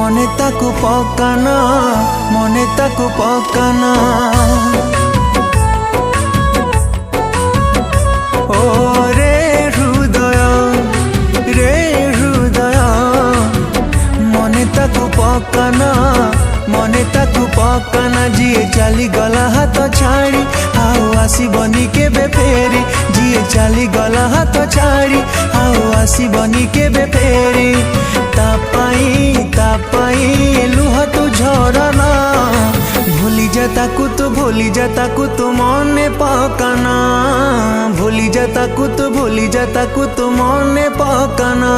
মনে তাকু পকানা, মনে তাকু পকানা। ও রে হৃদয়, রে হৃদয়, মনে তাকু পকানা, মনে তাকু পকানা। ଯିଏ ଚାଲିଗଲା ହାତ ଛାଡ଼ି ଆଉ ଆସିବନି କେବେ ଫେରି, ଯିଏ ଚାଲିଗଲା ହାତ ଛାଡ଼ି ଆଉ ଆସିବନି କେବେ ଫେରି। ତା ପାଇଁ ଲୁହ ତୁ ଝରନା, ଭୁଲି ଯା ତାକୁ ତୁ, ଭୁଲି ଯା ତାକୁ ତୁ ମନେ ପକାନା, ଭୁଲି ଯା ତାକୁ ତୁ, ଭୁଲି ଯା ତାକୁ ତୁ ମନେ ପକାନା।